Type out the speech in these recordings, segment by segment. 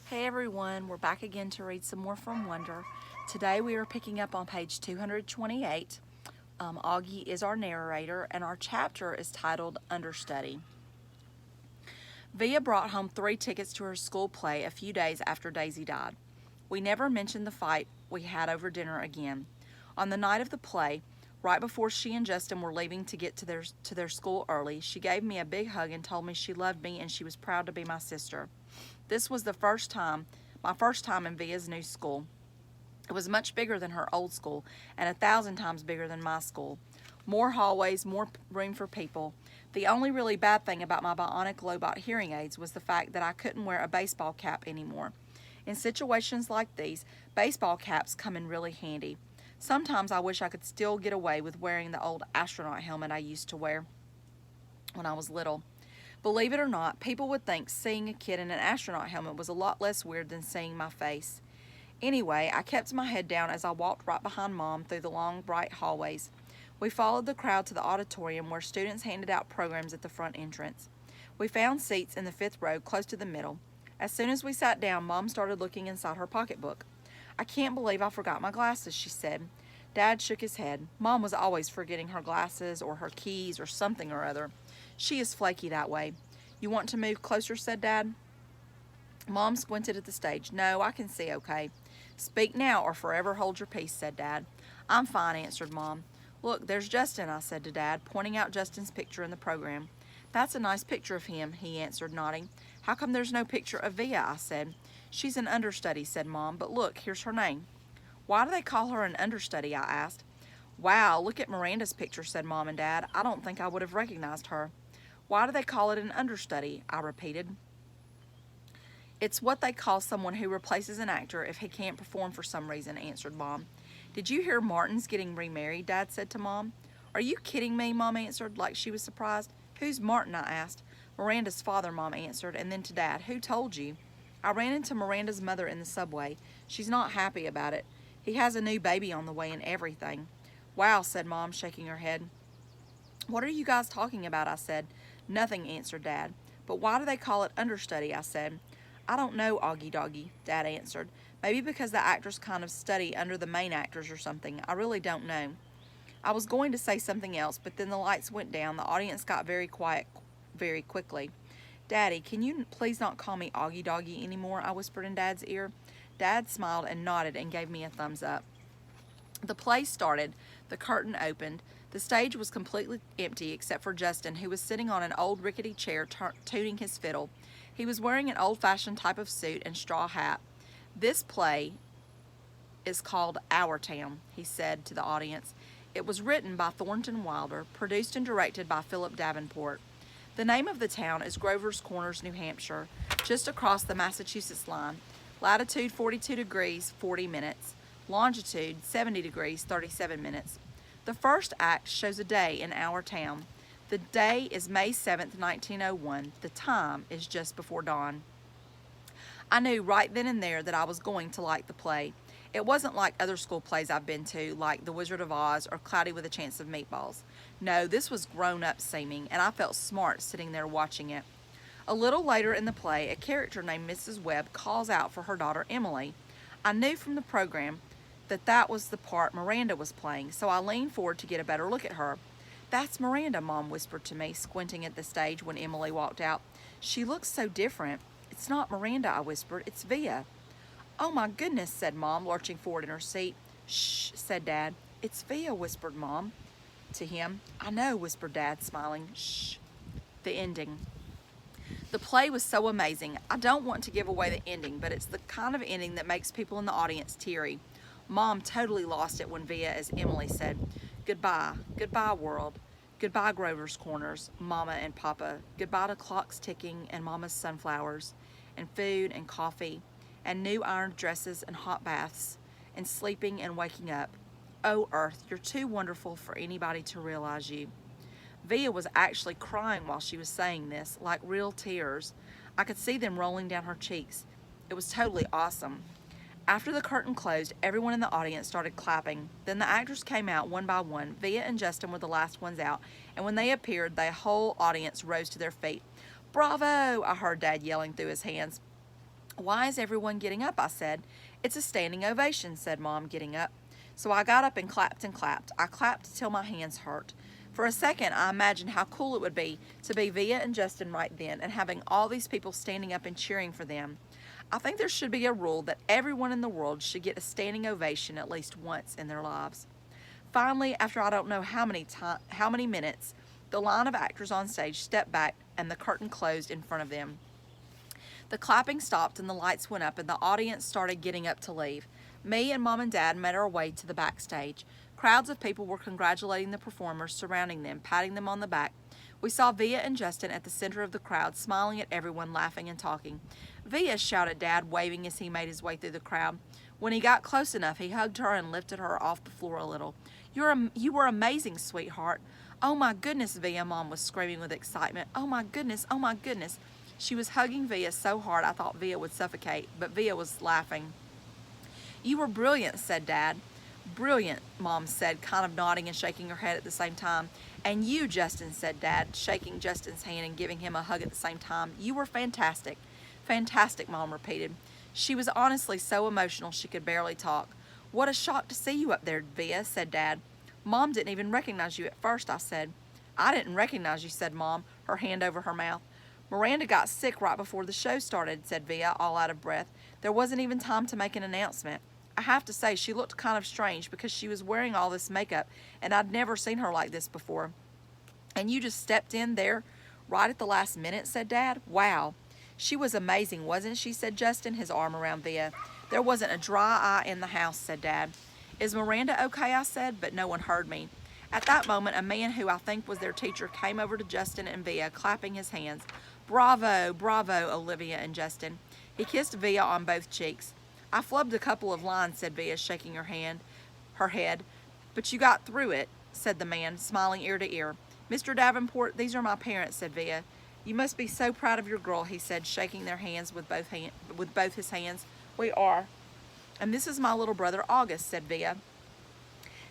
Hey everyone, we're back again to read some more from Wonder. Today we are picking up on page 228. Augie is our narrator, and our chapter is titled Understudy. Via brought home 3 tickets to her school play a few days after Daisy died. We never mentioned the fight we had over dinner again. On the night of the play, right before she and Justin were leaving to get to their school early, she gave me a big hug and told me she loved me and she was proud to be my sister. This was my first time in Via's new school. It was much bigger than her old school and 1,000 times bigger than my school. More hallways, more room for people. The only really bad thing about my bionic Lobot hearing aids was the fact that I couldn't wear a baseball cap anymore. In situations like these, baseball caps come in really handy. Sometimes I wish I could still get away with wearing the old astronaut helmet I used to wear when I was little. Believe it or not, people would think seeing a kid in an astronaut helmet was a lot less weird than seeing my face. Anyway, I kept my head down as I walked right behind Mom through the long, bright hallways. We followed the crowd to the auditorium where students handed out programs at the front entrance. We found seats in the 5th row close to the middle. As soon as we sat down, Mom started looking inside her pocketbook. "I can't believe I forgot my glasses," she said. Dad shook his head. Mom was always forgetting her glasses or her keys or something or other. She is flaky that way. "You want to move closer?" said Dad. Mom squinted at the stage. "No, I can see okay." "Speak now or forever hold your peace," said Dad. "I'm fine," answered Mom. "Look, there's Justin," I said to Dad, pointing out Justin's picture in the program. "That's a nice picture of him," he answered, nodding. "How come there's no picture of Via?" I said. "She's an understudy," said Mom, "but look, here's her name." "Why do they call her an understudy?" I asked. "Wow, look at Miranda's picture," said Mom and Dad. "I don't think I would have recognized her." "Why do they call it an understudy?" I repeated. "It's what they call someone who replaces an actor if he can't perform for some reason," answered Mom. "Did you hear Martin's getting remarried?" Dad said to Mom. "Are you kidding me?" Mom answered, like she was surprised. "Who's Martin?" I asked. "Miranda's father," Mom answered, and then to Dad, "Who told you?" "I ran into Miranda's mother in the subway. She's not happy about it. He has a new baby on the way and everything." "Wow," said Mom, shaking her head. "What are you guys talking about?" I said. "Nothing," answered Dad. "But why do they call it understudy?" I said. "I don't know, Augie Doggy," Dad answered. "Maybe because the actors kind of study under the main actors or something. I really don't know." I was going to say something else, but then the lights went down. The audience got very quiet very quickly. "Daddy, can you please not call me Augie Doggy anymore?" I whispered in Dad's ear. Dad smiled and nodded and gave me a thumbs up. The play started. The curtain opened. The stage was completely empty except for Justin, who was sitting on an old rickety chair tuning his fiddle. He was wearing an old-fashioned type of suit and straw hat. "This play is called Our Town," he said to the audience. "It was written by Thornton Wilder, produced and directed by Philip Davenport. The name of the town is Grover's Corners, New Hampshire, just across the Massachusetts line. Latitude 42 degrees 40 minutes, longitude 70 degrees 37 minutes. The first act shows a day in our town. The day is May 7th, 1901. The time is just before dawn." I knew right then and there that I was going to like the play. It wasn't like other school plays I've been to, like The Wizard of Oz or Cloudy with a Chance of Meatballs. No, this was grown-up seeming, and I felt smart sitting there watching it. A little later in the play, a character named Mrs. Webb calls out for her daughter Emily. I knew from the program that was the part Miranda was playing, so I leaned forward to get a better look at her. "That's Miranda," Mom whispered to me, squinting at the stage when Emily walked out. "She looks so different." "It's not Miranda," I whispered. "It's Via." "Oh my goodness," said Mom, lurching forward in her seat. "Shh," said Dad. "It's Via," whispered Mom to him. "I know," whispered Dad, smiling. "Shh." The ending. The play was so amazing. I don't want to give away the ending, but it's the kind of ending that makes people in the audience teary. Mom totally lost it when Via, as Emily, said, "Goodbye, goodbye world. Goodbye Grover's Corners, Mama and Papa. Goodbye to clocks ticking and Mama's sunflowers, and food and coffee, and new ironed dresses and hot baths, and sleeping and waking up. Oh, Earth, you're too wonderful for anybody to realize you." Via was actually crying while she was saying this, like real tears. I could see them rolling down her cheeks. It was totally awesome. After the curtain closed, everyone in the audience started clapping. Then the actors came out one by one. Via and Justin were the last ones out, and when they appeared, the whole audience rose to their feet. "Bravo!" I heard Dad yelling through his hands. "Why is everyone getting up?" I said. "It's a standing ovation," said Mom, getting up. So I got up and clapped and clapped. I clapped till my hands hurt. For a second, I imagined how cool it would be to be Via and Justin right then and having all these people standing up and cheering for them. I think there should be a rule that everyone in the world should get a standing ovation at least once in their lives. Finally, after I don't know how many minutes, the line of actors on stage stepped back and the curtain closed in front of them. The clapping stopped and the lights went up and the audience started getting up to leave. Me and Mom and Dad made our way to the backstage. Crowds of people were congratulating the performers, surrounding them, patting them on the back. We saw Via and Justin at the center of the crowd, smiling at everyone, laughing and talking. "Via," shouted Dad, waving as he made his way through the crowd. When he got close enough, he hugged her and lifted her off the floor a little. You were amazing, sweetheart." "Oh my goodness, Via," Mom was screaming with excitement. "Oh my goodness, oh my goodness." She was hugging Via so hard I thought Via would suffocate, but Via was laughing. "You were brilliant," said Dad. "Brilliant," Mom said, kind of nodding and shaking her head at the same time. "And you, Justin," said Dad, shaking Justin's hand and giving him a hug at the same time. "You were fantastic." "Fantastic," Mom repeated. She was honestly so emotional she could barely talk. "What a shock to see you up there, Via," said Dad. "Mom didn't even recognize you at first," I said. "I didn't recognize you," said Mom, her hand over her mouth. "Miranda got sick right before the show started," said Via, all out of breath. "There wasn't even time to make an announcement. I have to say, she looked kind of strange because she was wearing all this makeup, and I'd never seen her like this before." "And you just stepped in there right at the last minute," said Dad. "Wow." "She was amazing, wasn't she?" said Justin, his arm around Via. "There wasn't a dry eye in the house," said Dad. "Is Miranda okay?" I said, but no one heard me. At that moment, a man who I think was their teacher came over to Justin and Via, clapping his hands. "Bravo, bravo, Olivia and Justin." He kissed Via on both cheeks. "I flubbed a couple of lines," said Via, shaking her head. "But you got through it," said the man, smiling ear to ear. "Mr. Davenport, these are my parents," said Via. "You must be so proud of your girl," he said, shaking their hands with both his hands. "We are." "And this is my little brother, August," said Via.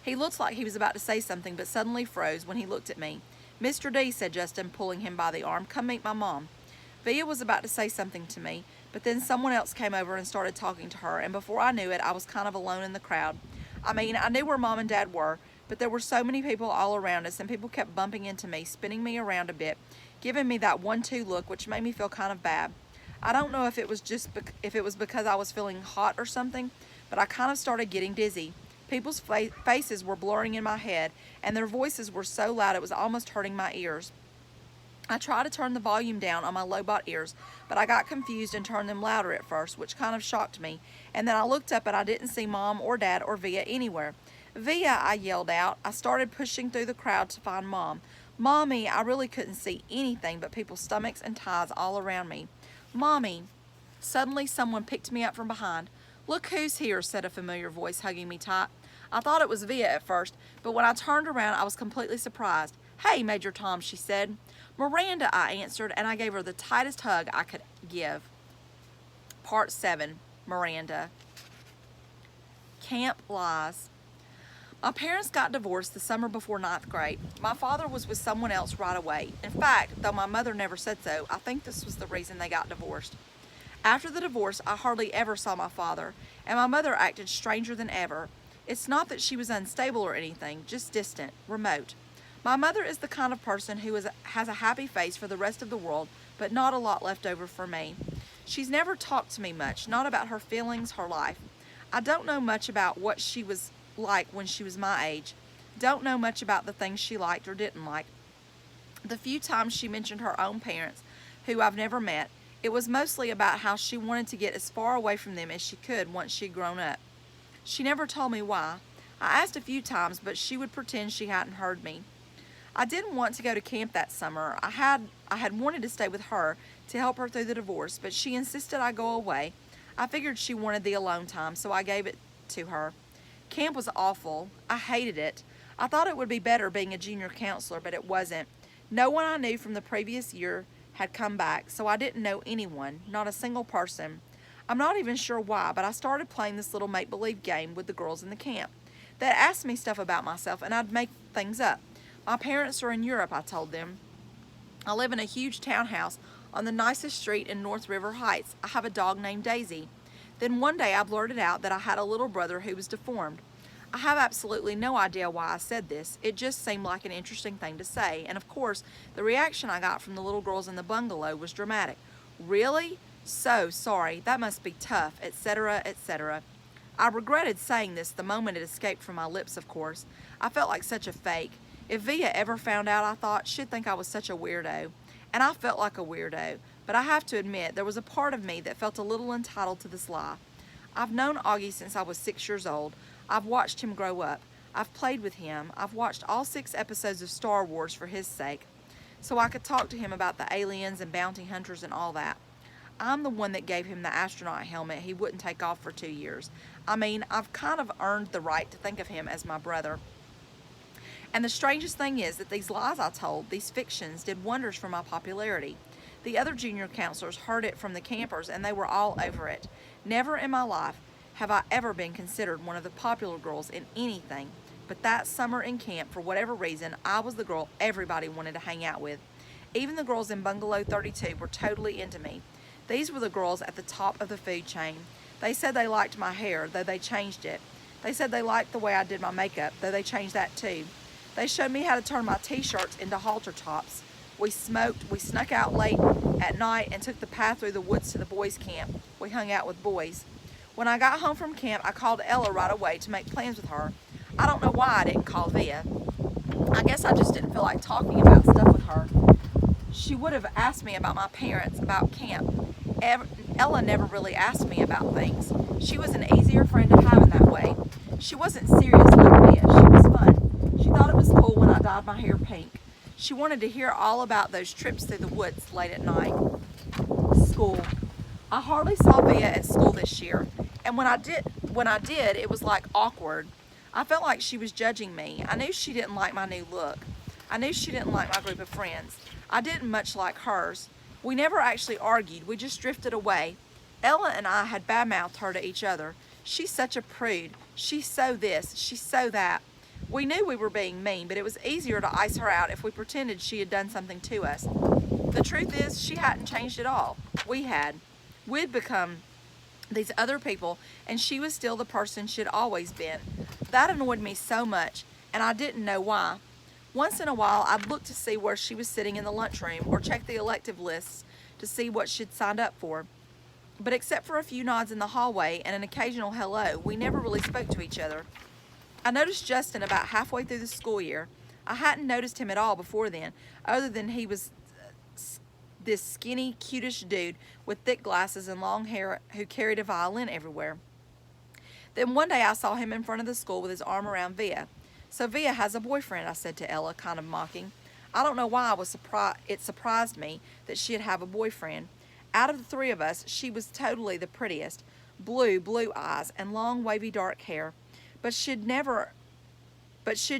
He looked like he was about to say something, but suddenly froze when he looked at me. "Mr. D," said Justin, pulling him by the arm, "come meet my mom." Via was about to say something to me, but then someone else came over and started talking to her, and before I knew it, I was kind of alone in the crowd. I mean, I knew where Mom and Dad were, but there were so many people all around us, and people kept bumping into me, spinning me around a bit, giving me that 1-2 look, which made me feel kind of bad. I don't know if it was because I was feeling hot or something, but I kind of started getting dizzy. People's faces were blurring in my head, and their voices were so loud it was almost hurting my ears. I tried to turn the volume down on my low-bought ears, but I got confused and turned them louder at first, which kind of shocked me. And then I looked up and I didn't see Mom or Dad or Via anywhere. "Via," I yelled out. I started pushing through the crowd to find Mom. "Mommy," I really couldn't see anything but people's stomachs and ties all around me. "Mommy." Suddenly someone picked me up from behind. "Look who's here," said a familiar voice, hugging me tight. I thought it was Via at first, but when I turned around I was completely surprised. "Hey, Major Tom," she said. "Miranda," I answered, and I gave her the tightest hug I could give. Part 7, Miranda. Camp Lies. My parents got divorced the summer before 9th grade. My father was with someone else right away. In fact, though my mother never said so, I think this was the reason they got divorced. After the divorce, I hardly ever saw my father, and my mother acted stranger than ever. It's not that she was unstable or anything, just distant, remote. My mother is the kind of person who has a happy face for the rest of the world, but not a lot left over for me. She's never talked to me much, not about her feelings, her life. I don't know much about what she was like when she was my age. Don't know much about the things she liked or didn't like. The few times she mentioned her own parents, who I've never met, it was mostly about how she wanted to get as far away from them as she could once she'd grown up. She never told me why. I asked a few times, but she would pretend she hadn't heard me. I didn't want to go to camp that summer. I had wanted to stay with her to help her through the divorce, but she insisted I go away. I figured she wanted the alone time, so I gave it to her. Camp was awful. I hated it. I thought it would be better being a junior counselor, but it wasn't. No one I knew from the previous year had come back, so I didn't know anyone, not a single person. I'm not even sure why, but I started playing this little make-believe game with the girls in the camp. They'd ask me stuff about myself, and I'd make things up. My parents are in Europe, I told them. I live in a huge townhouse on the nicest street in North River Heights. I have a dog named Daisy. Then one day I blurted out that I had a little brother who was deformed. I have absolutely no idea why I said this. It just seemed like an interesting thing to say, and of course, the reaction I got from the little girls in the bungalow was dramatic. Really? So sorry, that must be tough, etc., etc. I regretted saying this the moment it escaped from my lips, of course. I felt like such a fake. If Via ever found out, I thought, she'd think I was such a weirdo. And I felt like a weirdo, but I have to admit, there was a part of me that felt a little entitled to this lie. I've known Augie since I was 6 years old. I've watched him grow up. I've played with him. I've watched all 6 episodes of Star Wars for his sake, so I could talk to him about the aliens and bounty hunters and all that. I'm the one that gave him the astronaut helmet he wouldn't take off for 2 years. I mean, I've kind of earned the right to think of him as my brother. And the strangest thing is that these lies I told, these fictions, did wonders for my popularity. The other junior counselors heard it from the campers and they were all over it. Never in my life have I ever been considered one of the popular girls in anything, but that summer in camp, for whatever reason, I was the girl everybody wanted to hang out with. Even the girls in Bungalow 32 were totally into me. These were the girls at the top of the food chain. They said they liked my hair, though they changed it. They said they liked the way I did my makeup, though they changed that too. They showed me how to turn my t-shirts into halter tops. We smoked, we snuck out late at night and took the path through the woods to the boys' camp. We hung out with boys. When I got home from camp, I called Ella right away to make plans with her. I don't know why I didn't call Via. I guess I just didn't feel like talking about stuff with her. She would have asked me about my parents, about camp. Ella never really asked me about things. She was an easier friend to have in that way. She wasn't serious like Via. She was fun. She thought it was cool when I dyed my hair pink. She wanted to hear all about those trips through the woods late at night. School. I hardly saw Via at school this year, and when I did, it was like awkward. I felt like she was judging me. I knew she didn't like my new look. I knew she didn't like my group of friends. I didn't much like hers. We never actually argued, we just drifted away. Ella and I had badmouthed her to each other. She's such a prude. She's so this, she's so that. We knew we were being mean, but it was easier to ice her out if we pretended she had done something to us. The truth is, she hadn't changed at all. We had. We'd become these other people, and she was still the person she'd always been. That annoyed me so much, and I didn't know why. Once in a while, I'd look to see where she was sitting in the lunchroom or check the elective lists to see what she'd signed up for. But except for a few nods in the hallway and an occasional hello, we never really spoke to each other. I noticed Justin about halfway through the school year. I hadn't noticed him at all before then, other than he was this skinny, cutish dude with thick glasses and long hair who carried a violin everywhere. Then one day I saw him in front of the school with his arm around Via. So Via has a boyfriend, I said to Ella, kind of mocking. I don't know why it surprised me that she'd have a boyfriend. Out of the 3 of us, she was totally the prettiest. Blue eyes and long wavy dark hair. But she'd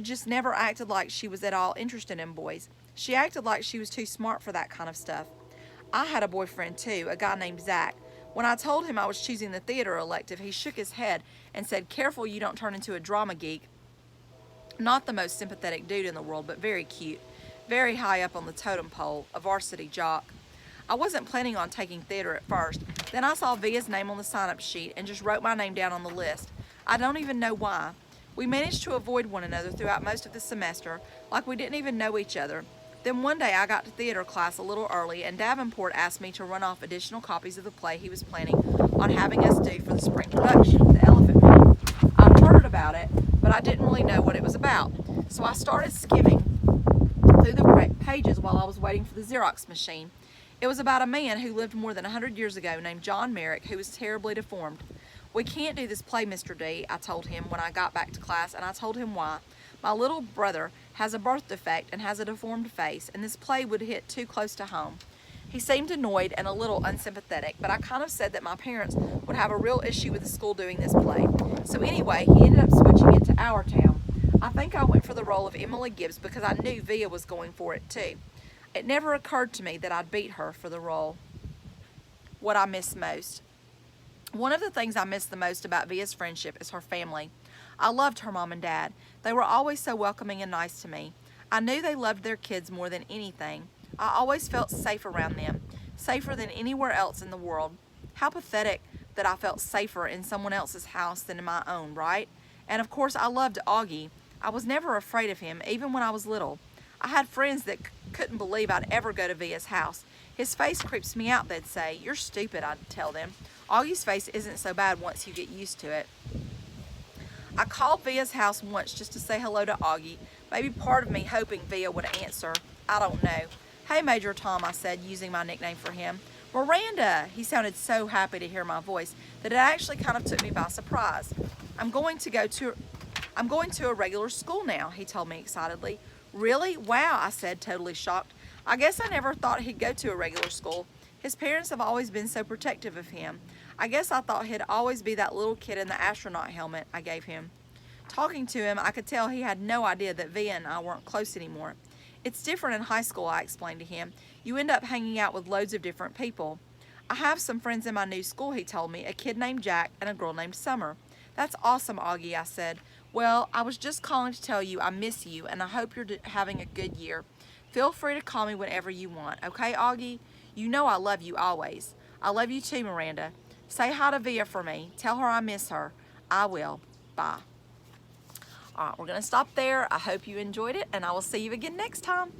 just never acted like she was at all interested in boys. She acted like she was too smart for that kind of stuff. I had a boyfriend too, a guy named Zach. When I told him I was choosing the theater elective, he shook his head and said, "Careful you don't turn into a drama geek." Not the most sympathetic dude in the world, but very cute. Very high up on the totem pole, a varsity jock. I wasn't planning on taking theater at first. Then I saw Via's name on the sign-up sheet and just wrote my name down on the list. I don't even know why. We managed to avoid one another throughout most of the semester, like we didn't even know each other. Then one day I got to theater class a little early and Davenport asked me to run off additional copies of the play he was planning on having us do for the spring production, The Elephant Man. I'd heard about it, but I didn't really know what it was about. So I started skimming through the pages while I was waiting for the Xerox machine. It was about a man who lived more than 100 years ago named John Merrick, who was terribly deformed. "We can't do this play, Mr. D," I told him when I got back to class, and I told him why. My little brother has a birth defect and has a deformed face, and this play would hit too close to home. He seemed annoyed and a little unsympathetic, but I kind of said that my parents would have a real issue with the school doing this play. So anyway, he ended up switching it to our town. I think I went for the role of Emily Gibbs because I knew Via was going for it too. It never occurred to me that I'd beat her for the role. What I miss most. One of the things I miss the most about Via's friendship is her family. I loved her mom and dad. They were always so welcoming and nice to me. I knew they loved their kids more than anything. I always felt safe around them. safer than anywhere else in the world. How pathetic that I felt safer in someone else's house than in my own, right? And of course, I loved Augie. I was never afraid of him, even when I was little. I had friends that couldn't believe I'd ever go to Via's house. His face creeps me out, they'd say. You're stupid, I'd tell them. Augie's face isn't so bad once you get used to it. I called Via's house once just to say hello to Augie, maybe part of me hoping Via would answer. I don't know. Hey, Major Tom, I said, using my nickname for him. Miranda! He sounded so happy to hear my voice that it actually kind of took me by surprise. I'm going to a regular school now, he told me excitedly. Really? Wow, I said, totally shocked. I guess I never thought he'd go to a regular school. His parents have always been so protective of him. I guess I thought he'd always be that little kid in the astronaut helmet I gave him. Talking to him, I could tell he had no idea that Via and I weren't close anymore. It's different in high school, I explained to him. You end up hanging out with loads of different people. I have some friends in my new school, he told me, a kid named Jack and a girl named Summer. That's awesome, Augie, I said. Well, I was just calling to tell you I miss you and I hope you're having a good year. Feel free to call me whenever you want, okay, Augie? You know I love you always. I love you too, Miranda. Say hi to Via for me. Tell her I miss her. I will. Bye. All right, we're going to stop there. I hope you enjoyed it, and I will see you again next time.